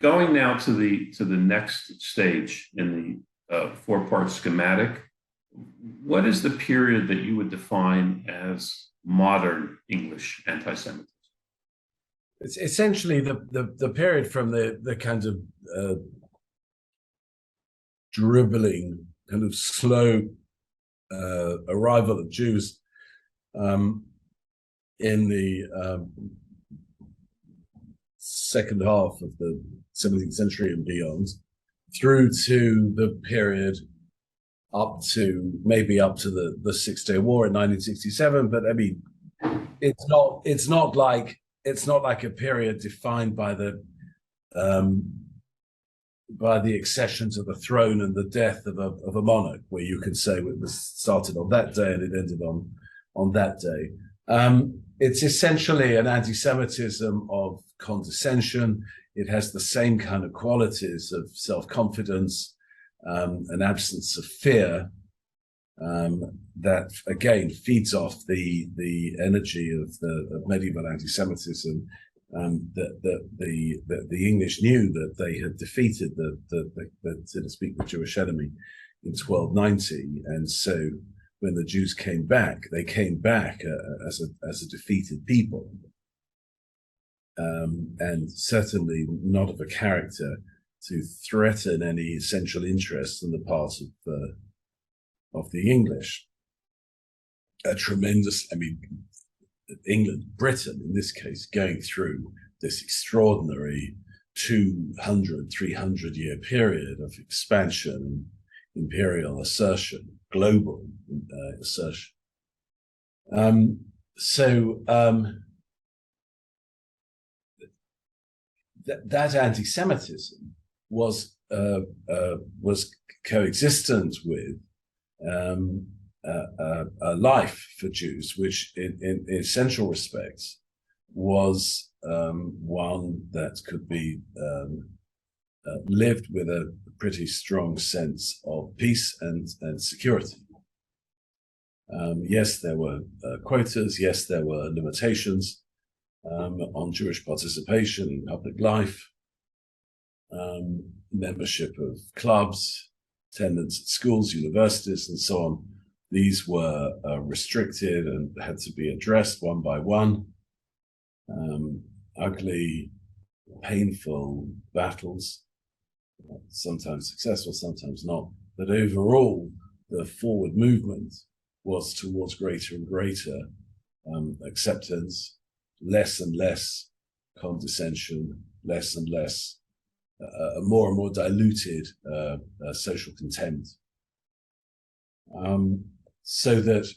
Going now to the next stage in the four-part schematic, what is the period that you would define as modern English anti-Semitism? It's essentially the period from the kind of dribbling, kind of slow arrival of Jews in the second half of the 17th century and beyond, through to the period up to the Six-Day War in 1967. But I mean, it's not like a period defined by the accession to the throne and the death of a monarch, where you can say it was started on that day and it ended on that day. It's essentially an anti-Semitism of condescension. It has the same kind of qualities of self-confidence, an absence of fear, that again feeds off the energy of medieval anti-Semitism. That the English knew that they had defeated the so to speak, the Jewish enemy in 1290, and so when the Jews came back, they came back as a defeated people, and certainly not of a character to threaten any central interest on the part of the English. A tremendous, I mean, England, Britain in this case, going through this extraordinary 200-300 year period of expansion, imperial assertion, global assertion. That anti-Semitism was coexistent with a life for Jews, which in essential respects was one that could be lived with a pretty strong sense of peace and security. Yes, there were quotas. Yes, there were limitations on Jewish participation in public life, membership of clubs, attendance at schools, universities, and so on. These were restricted and had to be addressed one by one. Ugly, painful battles, sometimes successful, sometimes not. But overall, the forward movement was towards greater and greater acceptance, less and less condescension, less and less, a more and more diluted social contempt. So that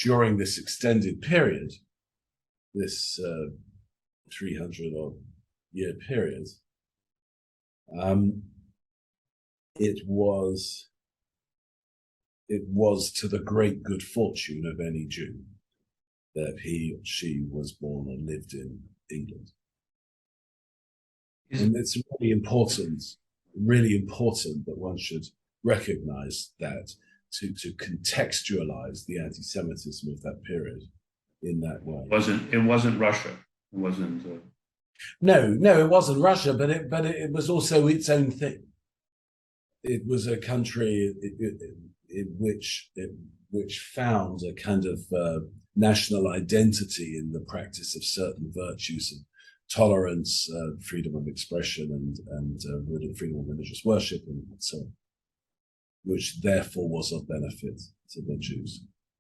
during this extended period, this 300-odd year period, it was to the great good fortune of any Jew that he or she was born and lived in England. And it's really important that one should recognize that, to contextualize the anti-Semitism of that period in that way. It wasn't Russia. It wasn't. No, it wasn't Russia, but it was also its own thing. It was a country which found a kind of national identity in the practice of certain virtues of tolerance, freedom of expression, and freedom of religious worship, and so on, which therefore was of benefit to the Jews.